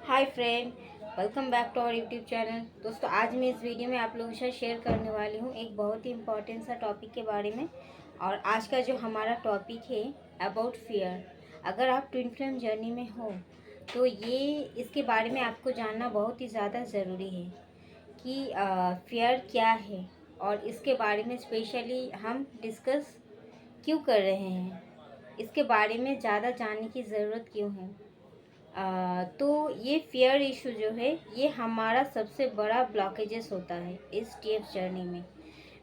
Hi friend, welcome back to our YouTube channel. दोस्तों, आज मैं इस वीडियो में आप लोगों के साथ शेयर करने वाली हूँ एक बहुत ही इम्पॉर्टेंट सा टॉपिक के बारे में। और आज का जो हमारा टॉपिक है अबाउट फियर। अगर आप ट्विन फ्लेम जर्नी में हो तो ये इसके बारे में आपको जानना बहुत ही ज़्यादा ज़रूरी है कि फियर क्या है और इसके बारे में स्पेशली हम डिस्कस क्यों कर रहे हैं, इसके बारे में ज़्यादा जानने की ज़रूरत क्यों है। तो ये फियर इशू जो है ये हमारा सबसे बड़ा ब्लॉकेजेस होता है इस टीएफ जर्नी में।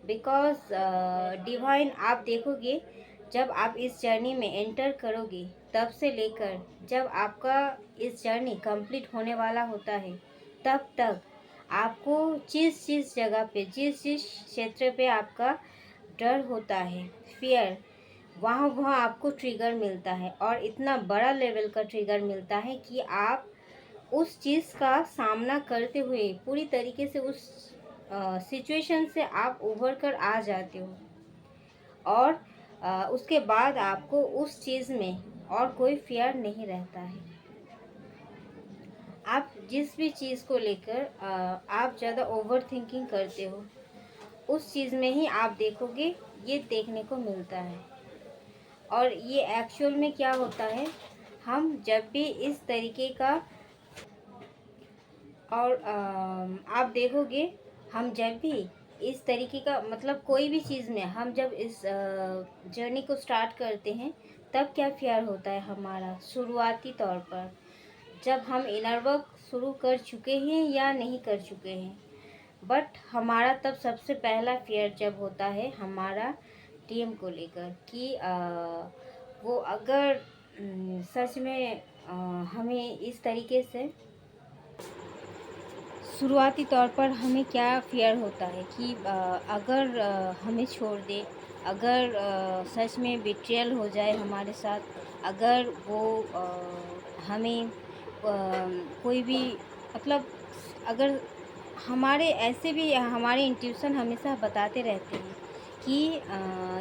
बिकॉज डिवाइन आप देखोगे, जब आप इस जर्नी में एंटर करोगे तब से लेकर जब आपका इस जर्नी कंप्लीट होने वाला होता है तब तक आपको जिस जिस जगह पे जिस जिस क्षेत्र पे आपका डर होता है, फियर, वहाँ वहाँ आपको ट्रिगर मिलता है। और इतना बड़ा लेवल का ट्रिगर मिलता है कि आप उस चीज़ का सामना करते हुए पूरी तरीके से उस सिचुएशन से आप उभर कर आ जाते हो। और उसके बाद आपको उस चीज़ में और कोई फियर नहीं रहता है। आप जिस भी चीज़ को लेकर आप ज़्यादा ओवर थिंकिंग करते हो, उस चीज़ में ही आप देखोगे ये देखने को मिलता है। और ये एक्चुअल में क्या होता है, हम जब भी इस तरीके का और आप देखोगे, हम जब भी इस तरीके का मतलब कोई भी चीज़ में हम जब इस जर्नी को स्टार्ट करते हैं तब क्या फियर होता है हमारा शुरुआती तौर पर, जब हम इनर वर्क शुरू कर चुके हैं या नहीं कर चुके हैं। बट हमारा तब सबसे पहला फियर जब होता है हमारा टीम को लेकर कि वो अगर सच में हमें इस तरीके से शुरुआती तौर पर हमें क्या फियर होता है कि अगर हमें छोड़ दे, अगर सच में बिट्रियल हो जाए हमारे साथ, अगर वो हमें कोई भी मतलब अगर हमारे ऐसे भी हमारे इंट्यूशन हमेशा बताते रहते हैं कि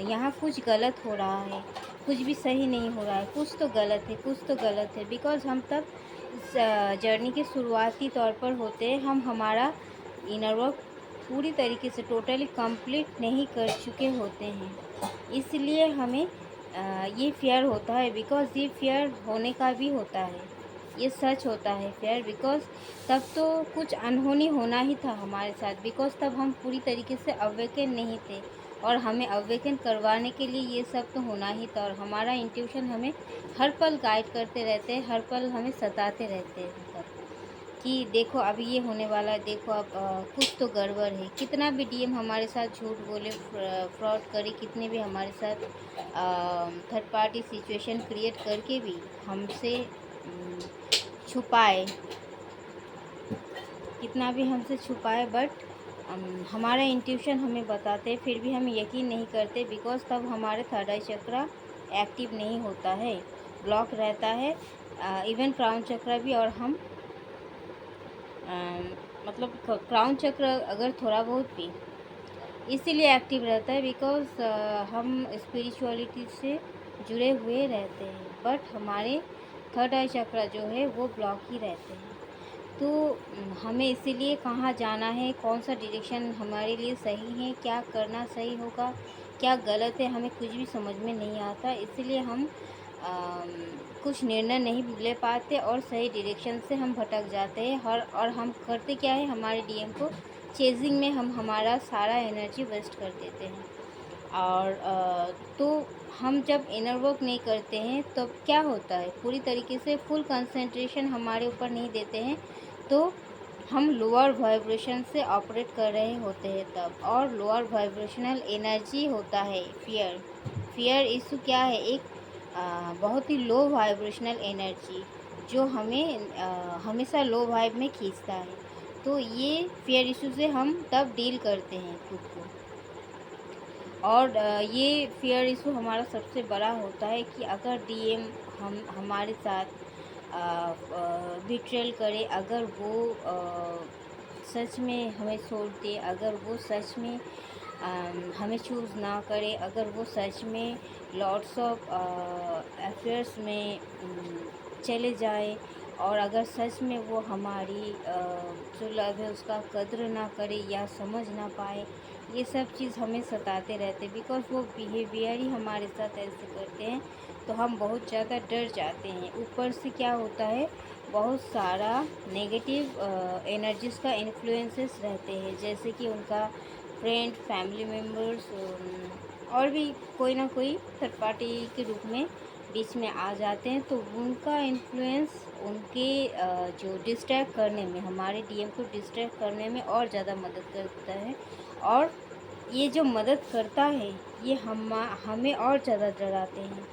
यहाँ कुछ गलत हो रहा है, कुछ भी सही नहीं हो रहा है, कुछ तो गलत है, कुछ तो गलत है। बिकॉज़ हम तब इस जर्नी के शुरुआती तौर पर होते हैं, हम हमारा इनर वर्क पूरी तरीके से टोटली कंप्लीट नहीं कर चुके होते हैं। इसलिए हमें ये फियर होता है। बिकॉज़ ये फियर होने का भी होता है, ये सच होता है फियर। बिकॉज़ तब तो कुछ अनहोनी होना ही था हमारे साथ। बिकॉज़ तब हम पूरी तरीके से अवेकन नहीं थे और हमें अवेकन करवाने के लिए ये सब तो होना ही था। और हमारा इंट्यूशन हमें हर पल गाइड करते रहते हैं, हर पल हमें सताते रहते हैं तब कि देखो अभी ये होने वाला है, देखो अब कुछ तो गड़बड़ है। कितना भी डीएम हमारे साथ झूठ बोले, फ्रॉड करे, कितने भी हमारे साथ थर्ड पार्टी सिचुएशन क्रिएट करके भी हमसे छुपाए, कितना भी हमसे छुपाए, बट हमारा इंट्यूशन हमें बताते, फिर भी हम यकीन नहीं करते। बिकॉज़ तब हमारे थर्ड आई चक्रा एक्टिव नहीं होता है, ब्लॉक रहता है। इवन क्राउन चक्र भी। और हम मतलब क्राउन चक्र अगर थोड़ा बहुत भी इसीलिए एक्टिव रहता है बिकॉज़ हम स्पिरिचुअलिटी से जुड़े हुए रहते हैं, बट हमारे थर्ड आई चक्र जो है वो ब्लॉक ही रहते हैं। तो हमें इसीलिए कहाँ जाना है, कौन सा डायरेक्शन हमारे लिए सही है, क्या करना सही होगा, क्या गलत है, हमें कुछ भी समझ में नहीं आता। इसीलिए हम कुछ निर्णय नहीं ले पाते और सही डायरेक्शन से हम भटक जाते हैं। और हम करते क्या है, हमारे डीएम को चेजिंग में हम हमारा सारा एनर्जी वेस्ट कर देते हैं। और तो हम जब इनर वर्क नहीं करते हैं तो क्या होता है, पूरी तरीके से फुल कंसंट्रेशन हमारे ऊपर नहीं देते हैं, तो हम लोअर वाइब्रेशन से ऑपरेट कर रहे होते हैं तब। और लोअर वाइब्रेशनल एनर्जी होता है फियर। फियर इशू क्या है, एक बहुत ही लो वाइब्रेशनल एनर्जी जो हमें हमेशा लो वाइब में खींचता है। तो ये फियर इशू से हम तब डील करते हैं खुद को। और ये फियर इशू हमारा सबसे बड़ा होता है कि अगर डीएम हमारे साथ बिट्रेल करे, अगर वो सच में हमें छोड़ दे, अगर वो सच में हमें चूज़ ना करे, अगर वो सच में लॉट्स ऑफ अफेयर्स में चले जाए और अगर सच में वो हमारी जो लव है उसका कद्र ना करे या समझ ना पाए, ये सब चीज़ हमें सताते रहते, बिकॉज़ वो बिहेवियर ही हमारे साथ ऐसे करते हैं, तो हम बहुत ज़्यादा डर जाते हैं। ऊपर से क्या होता है, बहुत सारा नेगेटिव एनर्जीज़ का इन्फ्लुएंसेस रहते हैं, जैसे कि उनका फ्रेंड, फैमिली मेम्बर्स और भी कोई ना कोई थर्ड पार्टी के रूप में बीच में आ जाते हैं, तो उनका इन्फ्लुएंस उनके जो डिस्ट्रैक्ट करने में, हमारे डीएम को डिस्ट्रैक्ट करने में और ज़्यादा मदद करता है। और ये जो मदद करता है, ये हमें और ज़्यादा डराते हैं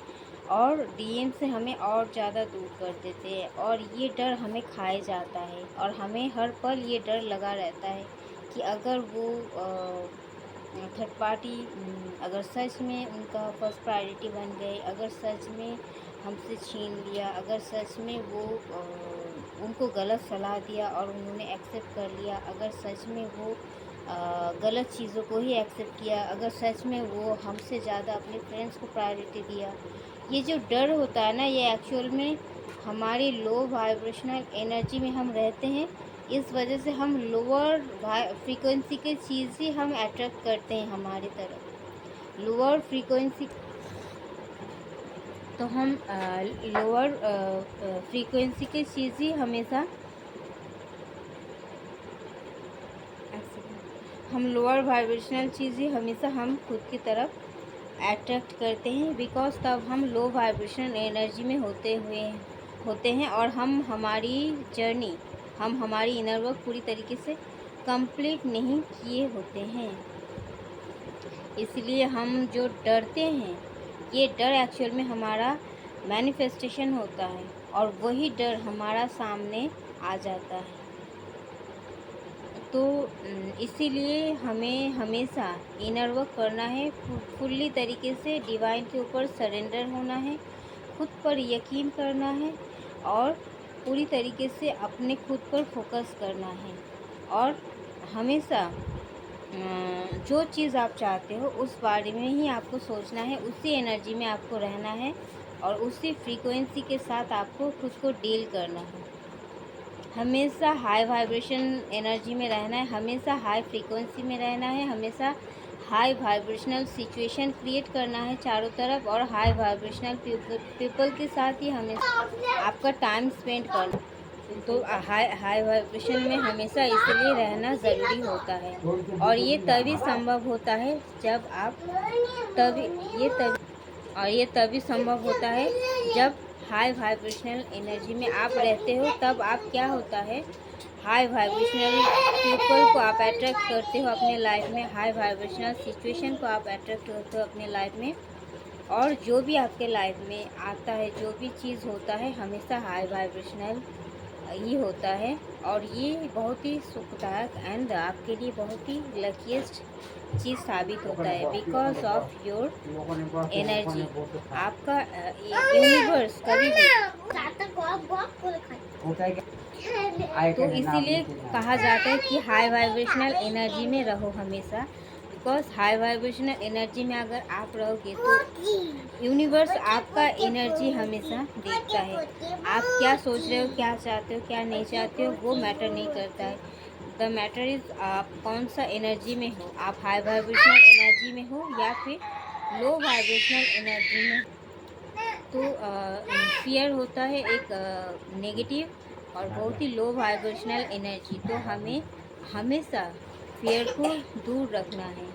और डीएम से हमें और ज़्यादा दूर कर देते हैं, और ये डर हमें खाए जाता है और हमें हर पल ये डर लगा रहता है कि अगर वो थर्ड पार्टी अगर सच में उनका फर्स्ट प्रायोरिटी बन गए, अगर सच में हमसे छीन लिया, अगर सच में वो उनको गलत सलाह दिया और उन्होंने एक्सेप्ट कर लिया, अगर सच में वो गलत चीज़ों को ही एक्सेप्ट किया, अगर सच में वो हमसे ज़्यादा अपने फ्रेंड्स को प्रायोरिटी दिया, ये जो डर होता है ना, ये एक्चुअल में हमारी लो वाइब्रेशनल एनर्जी में हम रहते हैं। इस वजह से हम लोअर फ्रीक्वेंसी की चीज़ ही हम अट्रैक्ट करते हैं हमारी तरफ, लोअर फ्रीक्वेंसी। तो हम लोअर फ्रीक्वेंसी की चीज़ ही हमेशा हम लोअर वाइब्रेशनल चीज़ ही हमेशा हम खुद की तरफ अट्रैक्ट करते हैं, बिकॉज तब हम लो वाइब्रेशनल एनर्जी में होते हैं और हम हमारी इनर वर्क पूरी तरीके से कंप्लीट नहीं किए होते हैं। इसलिए हम जो डरते हैं, ये डर एक्चुअल में हमारा मैनिफेस्टेशन होता है और वही डर हमारा सामने आ जाता है। तो इसीलिए हमें हमेशा इनर वर्क करना है, फुल्ली तरीके से डिवाइन के ऊपर सरेंडर होना है, खुद पर यकीन करना है और पूरी तरीके से अपने खुद पर फोकस करना है। और हमेशा जो चीज़ आप चाहते हो उस बारे में ही आपको सोचना है, उसी एनर्जी में आपको रहना है और उसी फ्रीक्वेंसी के साथ आपको खुद को डील करना है। हमेशा हाई वाइब्रेशन एनर्जी में रहना है, हमेशा हाई फ्रीक्वेंसी में रहना है, हमेशा हाई वाइब्रेशनल सिचुएशन क्रिएट करना है चारों तरफ, और हाई वाइब्रेशनल पीपल के साथ ही हमेशा आपका टाइम स्पेंड करना। तो हाई वाइब्रेशन में हमेशा इसलिए रहना ज़रूरी होता है, और ये तभी संभव होता है जब आप ये तभी संभव होता है जब हाई वाइब्रेशनल एनर्जी में आप रहते हो। तब आप क्या होता है, हाई वाइब्रेशनल पीपल को आप अट्रैक्ट करते हो अपने लाइफ में, हाई वाइब्रेशनल सिचुएशन को आप अट्रैक्ट करते हो अपने लाइफ में, और जो भी आपके लाइफ में आता है, जो भी चीज़ होता है, हमेशा हाई वाइब्रेशनल ही होता है। और ये बहुत ही सुखदायक एंड आपके लिए बहुत ही लकीस्ट चीज़ साबित होता है, बिकॉज ऑफ योर एनर्जी। आपका यूनिवर्स कभी भी, तो इसीलिए कहा जाता है कि हाई वाइब्रेशनल एनर्जी में रहो हमेशा, बिकॉज हाई वाइब्रेशनल एनर्जी में अगर आप रहोगे तो यूनिवर्स आपका एनर्जी हमेशा देखता है। आप क्या सोच रहे हो, क्या चाहते हो, क्या नहीं चाहते हो, वो मैटर नहीं करता है। द मैटर इज़ आप कौन सा एनर्जी में हो, आप हाई वाइब्रेशनल एनर्जी में हो या फिर लो वाइब्रेशनल एनर्जी में। तो फियर होता है एक नेगेटिव और बहुत ही लो वाइब्रेशनल एनर्जी। तो हमें हमेशा फियर को दूर रखना है,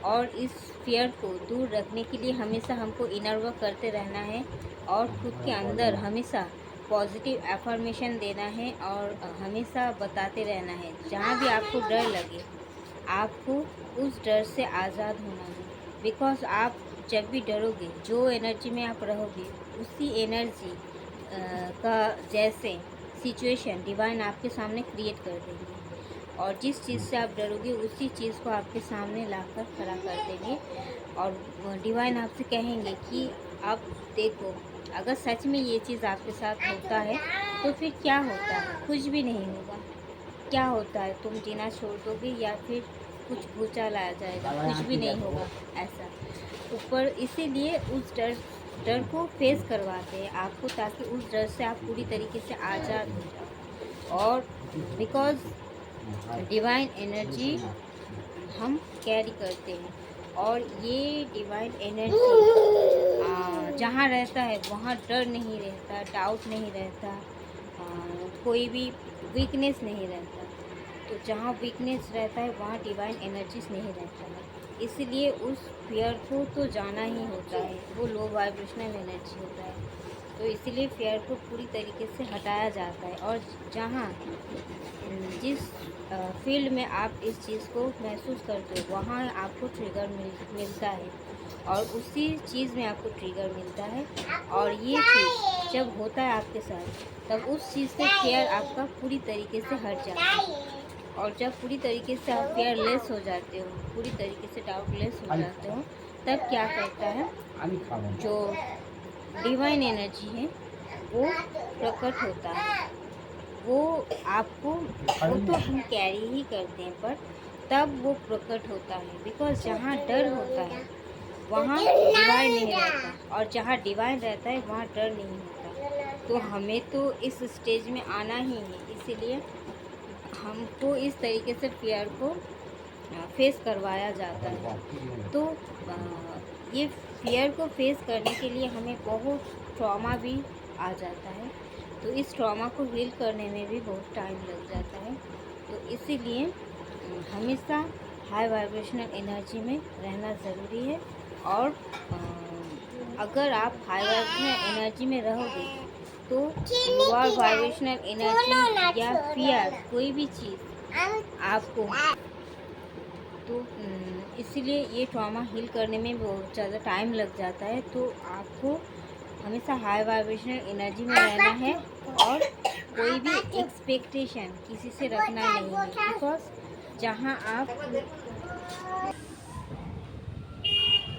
और इस फियर को दूर रखने के लिए हमेशा हमको इनर वर्क करते रहना है और खुद के अंदर हमेशा पॉजिटिव एफर्मेशन देना है, और हमेशा बताते रहना है जहाँ भी आपको डर लगे, आपको उस डर से आज़ाद होना है। बिकॉज आप जब भी डरोगे, जो एनर्जी में आप रहोगे, उसी एनर्जी का जैसे सिचुएशन डिवाइन आपके सामने क्रिएट कर देंगे, और जिस चीज़ से आप डरोगे उसी चीज़ को आपके सामने लाकर खड़ा कर देंगे। और डिवाइन आपसे कहेंगे कि अब देखो, अगर सच में ये चीज़ आपके साथ होता है तो फिर क्या होता है, कुछ भी नहीं होगा। क्या होता है, तुम जीना छोड़ दोगे या फिर कुछ भूचाल आ जाएगा, कुछ भी नहीं होगा ऐसा ऊपर। इसीलिए उस डर डर को फेस करवाते हैं आपको, ताकि उस डर से आप पूरी तरीके से आज़ाद हो जाओ। और बिकॉज़ डिवाइन एनर्जी हम कैरी करते हैं, और ये डिवाइन एनर्जी जहाँ रहता है वहाँ डर नहीं रहता, डाउट नहीं रहता, कोई भी वीकनेस नहीं रहता। तो जहाँ वीकनेस रहता है वहाँ डिवाइन एनर्जीज नहीं रहता है, इसलिए उस फियर को तो जाना ही होता है, वो लो वाइब्रेशनल एनर्जी होता है। तो इसीलिए फियर को पूरी तरीके से हटाया जाता है। और जहाँ जिस फील्ड में आप इस चीज़ को महसूस करते हो वहाँ आपको ट्रिगर मिलता है, और उसी चीज़ में आपको ट्रिगर मिलता है। और ये चीज़ जब होता है आपके साथ, तब उस चीज़ से फियर आपका पूरी तरीके से हट जाता है। और जब पूरी तरीके से आप फियरलेस हो जाते हो, पूरी तरीके से डाउटलेस हो जाते हो, तब क्या करता है, जो डिवाइन एनर्जी है वो प्रकट होता है। वो आपको, वो तो हम कैरी ही करते हैं, पर तब वो प्रकट होता है। बिकॉज जहाँ डर होता है वहाँ डिवाइन नहीं रहता, और जहाँ डिवाइन रहता है वहाँ डर नहीं होता। तो हमें तो इस स्टेज में आना ही है, इसीलिए हमको इस तरीके से फियर को फेस करवाया जाता है। तो ये फियर को फेस करने के लिए हमें बहुत ट्रॉमा भी आ जाता है, तो इस ट्रॉमा को हील करने में भी बहुत टाइम लग जाता है। तो इसीलिए हमेशा हाई वाइब्रेशनल एनर्जी में रहना ज़रूरी है। और अगर आप हाई वाइब्रेशनल एनर्जी में रहोगे तो लोअर वाइब्रेशनल एनर्जी या फियर कोई भी चीज़ आपको, तो इसीलिए ये ट्रॉमा हील करने में बहुत ज़्यादा टाइम लग जाता है। तो आपको हमेशा हाई वाइब्रेशनल एनर्जी में रहना है, और कोई भी एक्सपेक्टेशन किसी से रखना नहीं है। बिकॉज जहाँ आप,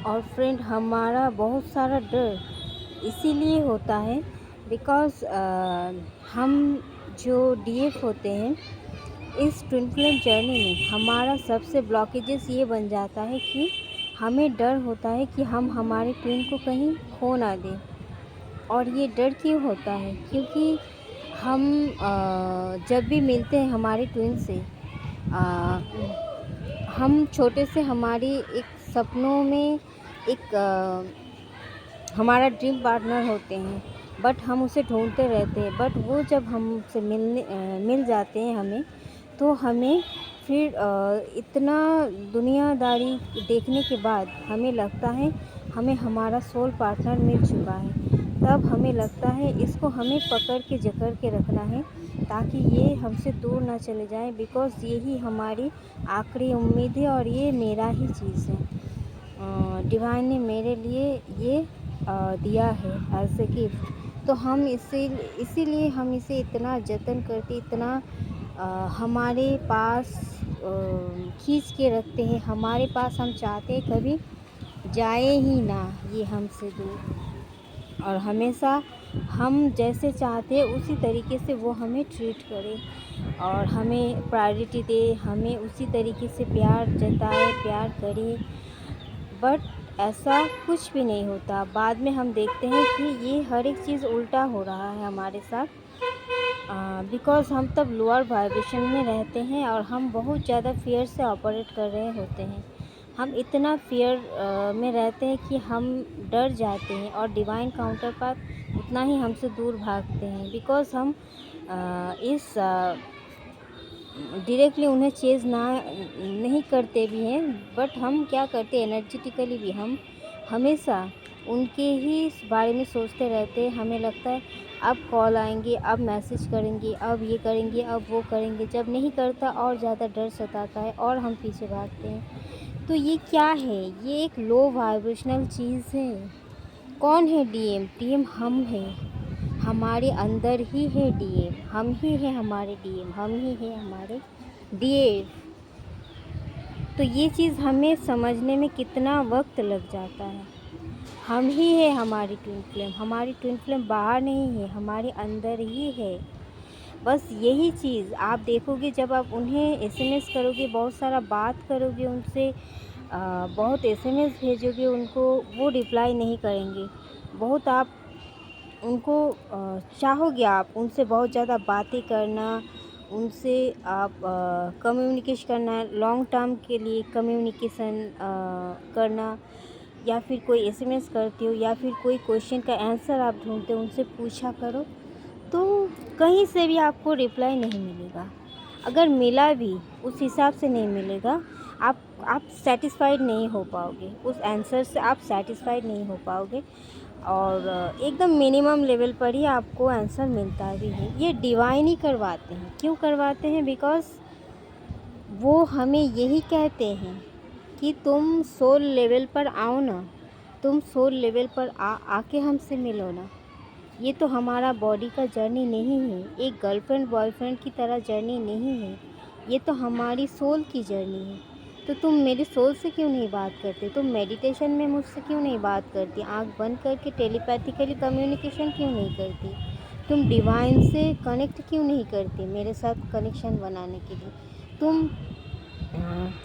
और फ्रेंड हमारा बहुत सारा डर इसीलिए होता है बिकॉज हम जो डीएफ होते हैं इस ट्विन फ्लेम जर्नी में हमारा सबसे ब्लॉकेजेस ये बन जाता है कि हमें डर होता है कि हम हमारे ट्विन को कहीं खो ना दें। और ये डर क्यों होता है, क्योंकि हम जब भी मिलते हैं हमारे ट्विन से, हम छोटे से हमारी एक सपनों में एक हमारा ड्रीम पार्टनर होते हैं, बट हम उसे ढूंढते रहते हैं। बट वो जब हमसे मिल जाते हैं हमें, तो हमें फिर इतना दुनियादारी देखने के बाद हमें लगता है हमें हमारा सोल पार्टनर मिल चुका है। तब हमें लगता है इसको हमें पकड़ के जकड़ के रखना है, ताकि ये हमसे दूर ना चले जाए। बिकॉज़ यही हमारी आखिरी उम्मीद है, और ये मेरा ही चीज़ है, डिवाइन ने मेरे लिए ये दिया है एज ए गिफ्ट। तो हम इसीलिए हम इसे इतना जतन करते, इतना हमारे पास खींच के रखते हैं, हमारे पास। हम चाहते हैं कभी जाए ही ना ये हमसे दूर, और हमेशा हम जैसे चाहते हैं उसी तरीके से वो हमें ट्रीट करे, और हमें प्रायोरिटी दे, हमें उसी तरीके से प्यार जताए, प्यार करे। बट ऐसा कुछ भी नहीं होता। बाद में हम देखते हैं कि ये हर एक चीज़ उल्टा हो रहा है हमारे साथ, बिकॉज़ हम तब लोअर वाइब्रेशन में रहते हैं, और हम बहुत ज़्यादा फियर से ऑपरेट कर रहे होते हैं। हम इतना फियर में रहते हैं कि हम डर जाते हैं, और डिवाइन काउंटर पार्ट उतना ही हमसे दूर भागते हैं। बिकॉज़ हम इस डायरेक्टली उन्हें चेज़ नहीं करते भी हैं, बट हम क्या करते हैं, एनर्जेटिकली भी हम हमेशा उनके ही बारे में सोचते रहते हैं। हमें लगता है अब कॉल आएंगे, अब मैसेज करेंगे, अब ये करेंगे, अब वो करेंगे। जब नहीं करता और ज़्यादा डर सताता है, और हम पीछे भागते हैं। तो ये क्या है, ये एक लो वाइब्रेशनल चीज़ है। कौन है डीएम? डीएम हम हैं, हमारे अंदर ही है डीएम, हम ही हैं हमारे डीएम, हम ही हैं हमारे डीएफ। तो ये चीज़ हमें समझने में कितना वक्त लग जाता है। हम ही है हमारी ट्विन फ्लेम, हमारी ट्विन फ्लेम बाहर नहीं है, हमारे अंदर ही है। बस यही चीज़ आप देखोगे, जब आप उन्हें एसएमएस करोगे, बहुत सारा बात करोगे उनसे, बहुत एसएमएस भेजोगे उनको, वो रिप्लाई नहीं करेंगे। बहुत आप उनको चाहोगे, आप उनसे बहुत ज़्यादा बातें करना, उनसे आप कम्युनिकेशन करना, लॉन्ग टर्म के लिए कम्युनिकेशन करना, या फिर कोई एसएमएस करते हो या फिर कोई क्वेश्चन का आंसर आप ढूंढते हो, उनसे पूछा करो। तो कहीं से भी आपको रिप्लाई नहीं मिलेगा। अगर मिला भी उस हिसाब से नहीं मिलेगा। आप सेटिस्फाइड नहीं हो पाओगे, उस आंसर से आप सेटिस्फाइड नहीं हो पाओगे, और एकदम मिनिमम लेवल पर ही आपको आंसर मिलता भी है। ये डिवाइन ही करवाते हैं। क्यों करवाते हैं? बिकॉज़ वो हमें यही कहते हैं कि तुम सोल लेवल पर आओ ना, तुम सोल लेवल पर आके हमसे मिलो ना। ये तो हमारा बॉडी का जर्नी नहीं है, एक गर्लफ्रेंड बॉयफ्रेंड की तरह जर्नी नहीं है, ये तो हमारी सोल की जर्नी है। तो तुम मेरी सोल से क्यों नहीं बात करते? तुम मेडिटेशन में मुझसे क्यों नहीं बात करती? आंख बंद करके टेलीपैथिकली कम्युनिकेशन क्यों नहीं करती? तुम डिवाइन से कनेक्ट क्यों नहीं करती मेरे साथ कनेक्शन बनाने के लिए? तुम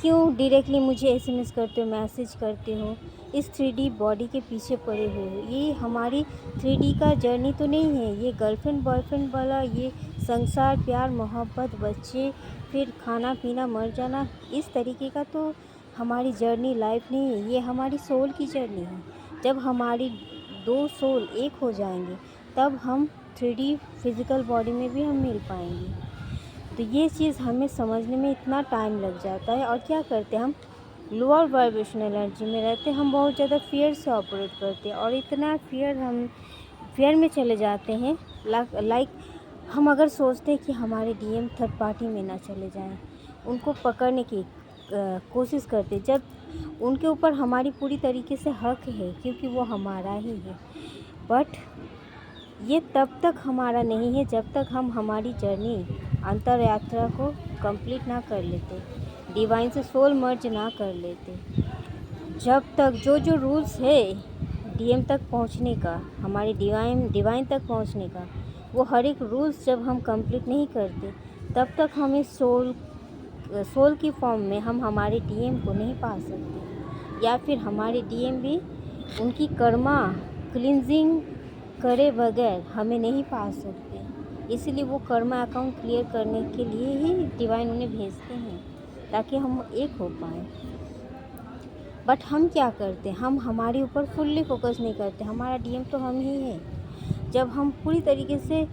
क्यों डायरेक्टली मुझे एसएमएस करते हो, मैसेज करते हो? इस 3D बॉडी के पीछे पड़े हुए हो। ये हमारी 3D का जर्नी तो नहीं है। ये गर्लफ्रेंड बॉयफ्रेंड वाला, ये संसार, प्यार, मोहब्बत, बच्चे, फिर खाना पीना, मर जाना, इस तरीके का तो हमारी जर्नी लाइफ नहीं है। ये हमारी सोल की जर्नी है। जब हमारी दो सोल एक हो जाएंगे तब हम 3D फिज़िकल बॉडी में भी हम मिल पाएंगे। तो ये चीज़ हमें समझने में इतना टाइम लग जाता है। और क्या करते हैं हम? लोअर वाइब्रेशनल एनर्जी में रहते हैं, हम बहुत ज़्यादा फियर से ऑपरेट करते हैं, और इतना हम फियर में चले जाते हैं। लाइक हम अगर सोचते हैं कि हमारे डीएम थर्ड पार्टी में ना चले जाएं, उनको पकड़ने की कोशिश करते, जब उनके ऊपर हमारी पूरी तरीके से हक है क्योंकि वो हमारा ही है। बट ये तब तक हमारा नहीं है जब तक हम हमारी जर्नी, अंतर यात्रा को कंप्लीट ना कर लेते, डिवाइन से सोल मर्ज ना कर लेते। जब तक जो रूल्स है डीएम तक पहुंचने का, हमारे डिवाइन तक पहुंचने का, वो हर एक रूल्स जब हम कंप्लीट नहीं करते, तब तक हम इस सोल की फॉर्म में हम हमारे डीएम को नहीं पा सकते। या फिर हमारे डीएम भी उनकी कर्मा क्लिनजिंग करे बगैर हमें नहीं पा सकते। इसलिए वो कर्मा अकाउंट क्लियर करने के लिए ही डिवाइन उन्हें भेजते हैं, ताकि हम एक हो पाएँ। बट हम क्या करते हैं? हम हमारे ऊपर फुल्ली फोकस नहीं करते। हमारा डीएम तो हम ही है। जब हम पूरी तरीके से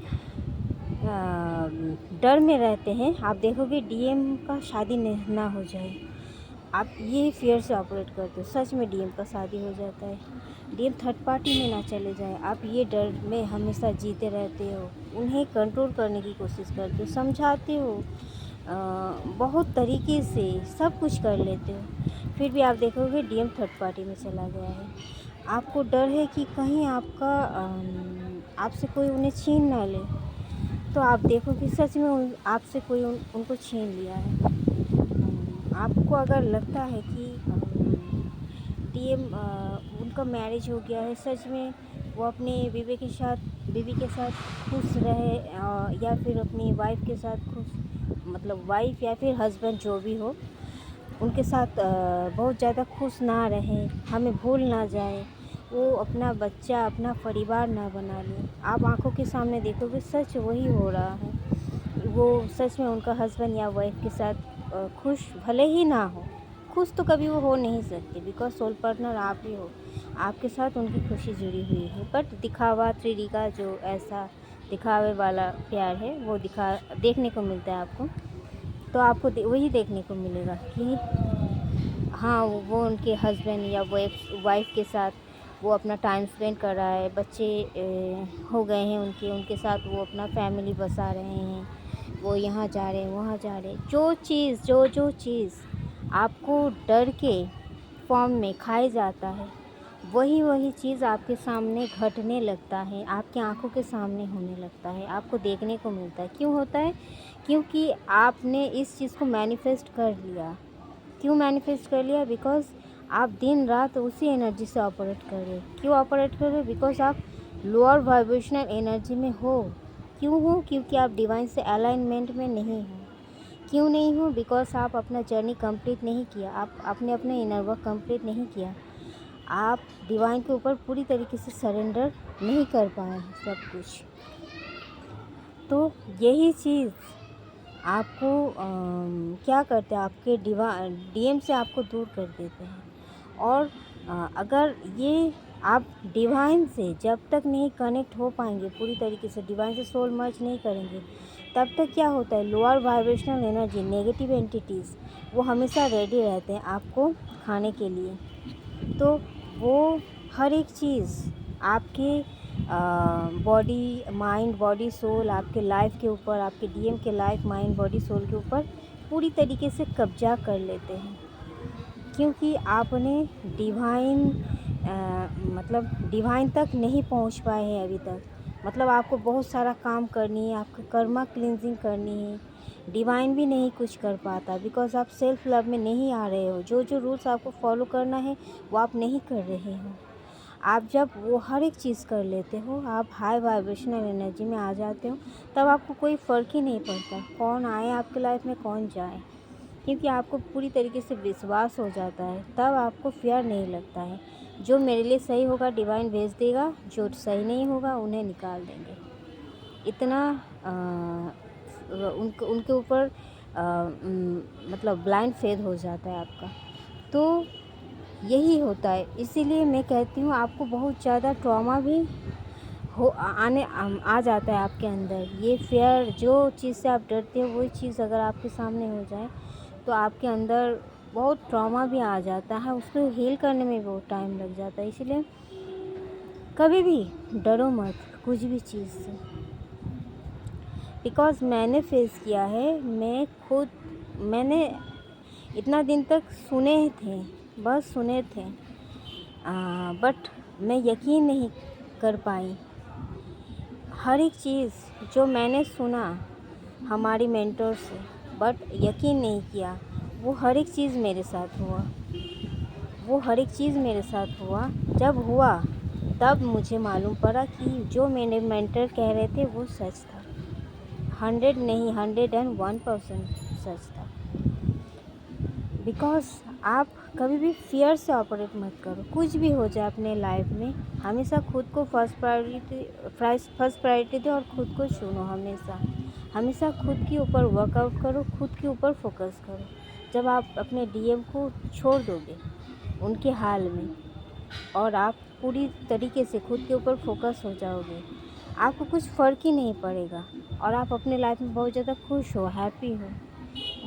डर में रहते हैं, आप देखोगे डीएम का शादी ना हो जाए, आप ये फियर से ऑपरेट करते हो, सच में डीएम का शादी हो जाता है, डीएम थर्ड पार्टी में ना चले जाए, आप ये डर में हमेशा जीते रहते हो, उन्हें कंट्रोल करने की कोशिश करते हो, समझाते हो, बहुत तरीके से सब कुछ कर लेते हो, फिर भी आप देखोगे डीएम थर्ड पार्टी में चला गया है। आपको डर है कि कहीं आपसे कोई उन्हें छीन ना ले, तो आप देखोगे सच में आपसे कोई उनको छीन लिया है। आपको अगर लगता है कि डीएम उनका मैरिज हो गया है, सच में वो अपने बीवी के साथ खुश रहे, या फिर अपनी वाइफ के साथ खुश, मतलब वाइफ या फिर हस्बैंड जो भी हो, उनके साथ बहुत ज़्यादा खुश ना रहे, हमें भूल ना जाए, वो अपना बच्चा, अपना परिवार ना बना ले, आप आंखों के सामने देखोगे सच वही हो रहा है। वो सच में उनका हस्बैंड या वाइफ के साथ खुश भले ही ना हो, खुश तो कभी वो हो नहीं सकते, बिकॉज सोल पार्टनर आप ही हो, आपके साथ उनकी खुशी जुड़ी हुई है। बट दिखावा 3D का जो ऐसा दिखावे वाला प्यार है वो देखने को मिलता है आपको, तो आपको वही देखने को मिलेगा कि हाँ, वो उनके हस्बैंड या वाइफ के साथ वो अपना टाइम स्पेंड कर रहा है, बच्चे हो गए हैं उनके साथ वो अपना फैमिली बसा रहे हैं, वो यहाँ जा रहे हैं, वहाँ जा रहे हैं। जो चीज़ आपको डर के फॉर्म में खाया जाता है, वही चीज़ आपके सामने घटने लगता है, आपकी आंखों के सामने होने लगता है, आपको देखने को मिलता है। क्यों होता है? क्योंकि आपने इस चीज़ को मैनिफेस्ट कर लिया। क्यों मैनिफेस्ट कर लिया? बिकॉज़ आप दिन रात उसी एनर्जी से ऑपरेट कर रहे हो। क्यों ऑपरेट कर रहे हो? बिकॉज़ आप लोअर वाइब्रेशनल एनर्जी में हो। क्यों हो? क्योंकि आप डिवाइन से अलाइनमेंट में नहीं हो। क्यों नहीं हो? बिकॉज़ आप अपना जर्नी कंप्लीट नहीं किया, आपने अपना इनर वर्क कंप्लीट नहीं किया। आप डिवाइन के ऊपर पूरी तरीके से सरेंडर नहीं कर पाए हैं सब कुछ। तो यही चीज़ आपको क्या करते हैं, आपके डीएम से आपको दूर कर देते हैं। और अगर ये आप डिवाइन से जब तक नहीं कनेक्ट हो पाएंगे पूरी तरीके से, डिवाइन से सोल मर्ज नहीं करेंगे, तब तक क्या होता है, lower vibrational energy, negative entities वो हमेशा रेडी रहते हैं आपको खाने के लिए। तो वो हर एक चीज़ आपके बॉडी माइंड बॉडी सोल, आपके लाइफ के ऊपर, आपके डीएम के लाइफ माइंड बॉडी सोल के ऊपर पूरी तरीके से कब्जा कर लेते हैं, क्योंकि आपने डिवाइन मतलब डिवाइन तक नहीं पहुंच पाए हैं अभी तक। मतलब आपको बहुत सारा काम करनी है, आपको कर्मा क्लिनजिंग करनी है। डिवाइन भी नहीं कुछ कर पाता, बिकॉज आप सेल्फ लव में नहीं आ रहे हो। जो जो रूल्स आपको फॉलो करना है वो आप नहीं कर रहे हो। आप जब वो हर एक चीज़ कर लेते हो, आप हाई वाइब्रेशनल एनर्जी में आ जाते हो, तब आपको कोई फ़र्क ही नहीं पड़ता कौन आए आपके लाइफ में कौन जाए, क्योंकि आपको पूरी तरीके से विश्वास हो जाता है। तब आपको फियर नहीं लगता है। जो मेरे लिए सही होगा डिवाइन भेज देगा, जो सही नहीं होगा उन्हें निकाल देंगे। इतना उनके ऊपर मतलब ब्लाइंड फेथ हो जाता है आपका। तो यही होता है। इसीलिए मैं कहती हूँ आपको बहुत ज़्यादा ट्रॉमा भी आ जाता है आपके अंदर। ये फियर, जो चीज़ से आप डरते हो वही चीज़ अगर आपके सामने हो जाए तो आपके अंदर बहुत ट्रॉमा भी आ जाता है। उसको हील करने में बहुत टाइम लग जाता है। इसलिए कभी भी डरो मत कुछ भी चीज़ से, बिकॉज़ मैंने फेस किया है। मैंने इतना दिन तक सुने थे, बस सुने थे, बट मैं यकीन नहीं कर पाई। हर एक चीज़ जो मैंने सुना हमारी मेंटर से, बट यकीन नहीं किया, वो हर एक चीज़ मेरे साथ हुआ। वो हर एक चीज़ मेरे साथ हुआ। जब हुआ तब मुझे मालूम पड़ा कि जो मेरे मेंटर कह रहे थे वो सच था। 100 नहीं 101% सच था। बिकॉज़ आप कभी भी फियर से ऑपरेट मत करो। कुछ भी हो जाए अपने लाइफ में, हमेशा खुद को फर्स्ट प्रायोरिटी दो और खुद को चुनो। हमेशा खुद के ऊपर वर्कआउट करो, खुद के ऊपर फोकस करो। जब आप अपने डीएम को छोड़ दोगे उनके हाल में और आप पूरी तरीके से खुद के ऊपर फोकस हो जाओगे, आपको कुछ फ़र्क ही नहीं पड़ेगा और आप अपने लाइफ में बहुत ज़्यादा खुश हो, हैप्पी हो।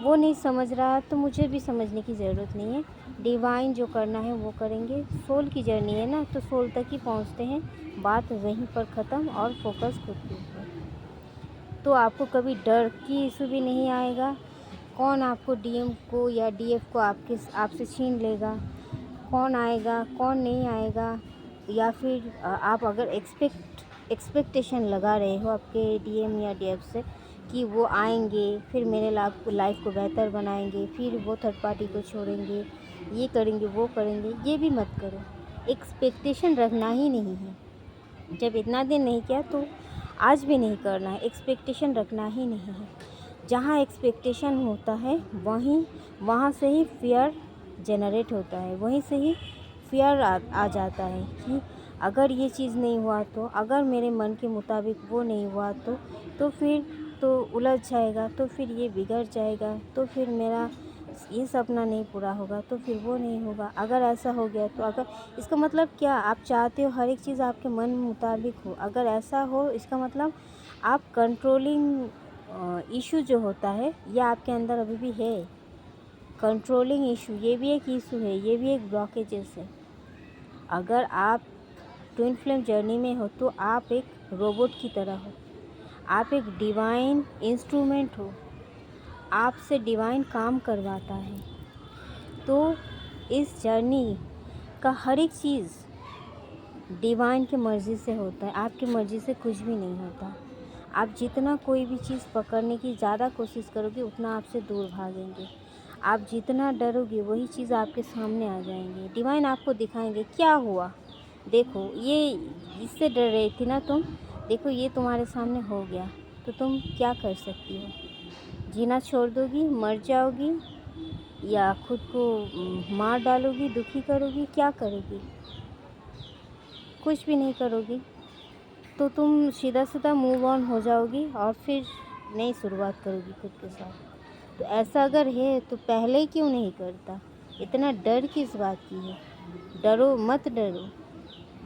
वो नहीं समझ रहा तो मुझे भी समझने की ज़रूरत नहीं है। डिवाइन जो करना है वो करेंगे। सोल की जर्नी है ना, तो सोल तक ही पहुंचते हैं, बात वहीं पर ख़त्म और फोकस खुद के ऊपर। तो आपको कभी डर की इशू भी नहीं आएगा। कौन आपको डीएम को या डीएफ को आपसे छीन लेगा, कौन आएगा कौन नहीं आएगा, या फिर आप अगर एक्सपेक्टेशन लगा रहे हो आपके डीएम या डीएफ से कि वो आएंगे फिर मेरे लाइफ को बेहतर बनाएंगे, फिर वो थर्ड पार्टी को छोड़ेंगे, ये करेंगे वो करेंगे, ये भी मत करो। एक्सपेक्टेशन रखना ही नहीं है। जब इतना दिन नहीं किया तो आज भी नहीं करना है। एक्सपेक्टेशन रखना ही नहीं है। जहाँ एक्सपेक्टेशन होता है वहाँ से ही फियर जनरेट होता है, वहीं से ही फियर आ जाता है कि अगर ये चीज़ नहीं हुआ तो, अगर मेरे मन के मुताबिक वो नहीं हुआ तो फिर तो उलझ जाएगा, तो फिर ये बिगड़ जाएगा, तो फिर मेरा ये सपना नहीं पूरा होगा, तो फिर वो नहीं होगा। अगर ऐसा हो गया तो, अगर इसका मतलब क्या, आप चाहते हो हर एक चीज़ आपके मन मुताबिक हो। अगर ऐसा हो इसका मतलब आप कंट्रोलिंग इशू जो होता है ये आपके अंदर अभी भी है। कंट्रोलिंग इशू ये भी एक इशू है, ये भी एक ब्लॉकेजेस है। अगर आप ट्विन फ्लेम जर्नी में हो तो आप एक रोबोट की तरह हो, आप एक डिवाइन इंस्ट्रूमेंट हो, आपसे डिवाइन काम करवाता है। तो इस जर्नी का हर एक चीज़ डिवाइन की मर्ज़ी से होता है, आपकी मर्ज़ी से कुछ भी नहीं होता। आप जितना कोई भी चीज़ पकड़ने की ज़्यादा कोशिश करोगे उतना आपसे दूर भागेंगे। आप जितना डरोगे वही चीज़ आपके सामने आ जाएंगी। डिवाइन आपको दिखाएंगे क्या हुआ, देखो ये इससे डर रही थी ना तुम, देखो ये तुम्हारे सामने हो गया, तो तुम क्या कर सकती हो। जीना छोड़ दोगी, मर जाओगी, या खुद को मार डालोगी, दुखी करोगी, क्या करोगी? कुछ भी नहीं करोगी। तो तुम सीधा सीधा मूव ऑन हो जाओगी और फिर नई शुरुआत करोगी खुद के साथ। तो ऐसा अगर है तो पहले क्यों नहीं करता? इतना डर किस बात की है? डरो मत, डरो।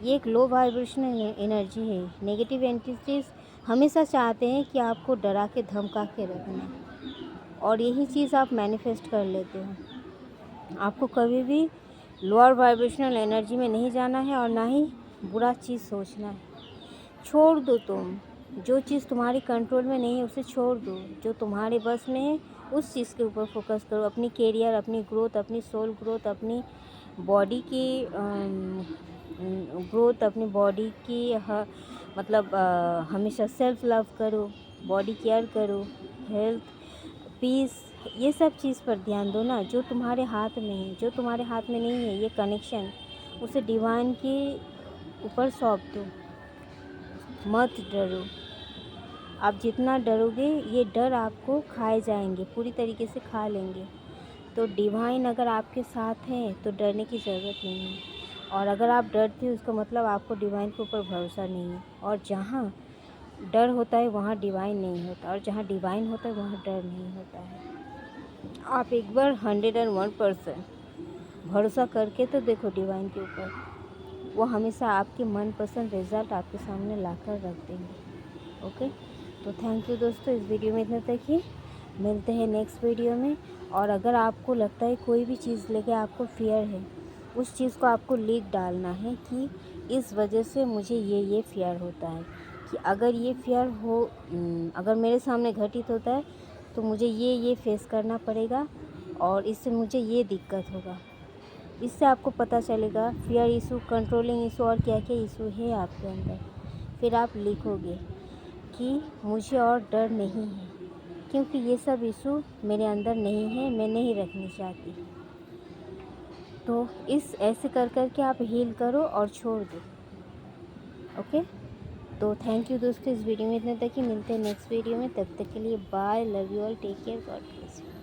ये एक लो वाइब्रेशनल एनर्जी है। नेगेटिव एंटिटीज हमेशा चाहते हैं कि आपको डरा के धमका के रखना, और यही चीज़ आप मैनिफेस्ट कर लेते हो। आपको कभी भी लोअर वाइब्रेशनल एनर्जी में नहीं जाना है और ना ही बुरा चीज़ सोचना है। छोड़ दो तुम, जो चीज़ तुम्हारे कंट्रोल में नहीं है उसे छोड़ दो। जो तुम्हारे बस में है उस चीज़ के ऊपर फोकस करो। अपनी कैरियर, अपनी ग्रोथ, अपनी सोल ग्रोथ, अपनी बॉडी की ग्रोथ, अपनी बॉडी की मतलब हमेशा सेल्फ लव करो, बॉडी केयर करो, हेल्थ, पीस, ये सब चीज़ पर ध्यान दो ना। जो तुम्हारे हाथ में है, जो तुम्हारे हाथ में नहीं है, ये कनेक्शन, उसे डिवाइन के ऊपर सौंप दो। मत डरो। आप जितना डरोगे ये डर आपको खाए जाएंगे, पूरी तरीके से खा लेंगे। तो डिवाइन अगर आपके साथ है तो डरने की ज़रूरत नहीं है। और अगर आप डरते हो उसका मतलब आपको डिवाइन के ऊपर भरोसा नहीं है। और जहाँ डर होता है वहाँ डिवाइन नहीं होता, और जहाँ डिवाइन होता है वहाँ डर नहीं होता है। आप एक बार 101% भरोसा करके तो देखो डिवाइन के ऊपर। वो हमेशा आपके मनपसंद रिज़ल्ट आपके सामने लाकर रख देंगे। ओके, तो थैंक यू दोस्तों, इस वीडियो में इतना तक ही। मिलते हैं नेक्स्ट वीडियो में। और अगर आपको लगता है कोई भी चीज़ लेके आपको फियर है, उस चीज़ को आपको लिख डालना है कि इस वजह से मुझे ये फियर होता है, कि अगर ये फियर हो, अगर मेरे सामने घटित होता है तो मुझे ये फेस करना पड़ेगा और इससे मुझे ये दिक्कत होगा। इससे आपको पता चलेगा फियर इशू, कंट्रोलिंग इशू और क्या क्या इशू है आपके अंदर। फिर आप लिखोगे कि मुझे और डर नहीं है, क्योंकि ये सब इशू मेरे अंदर नहीं है, मैं नहीं रखनी चाहती। तो इस ऐसे कर कर के आप हील करो और छोड़ दो। ओके, तो थैंक यू दोस्तों, इस वीडियो में इतने तक ही। मिलते हैं नेक्स्ट वीडियो में, तब तक के लिए bye, love you all, take care, God bless you.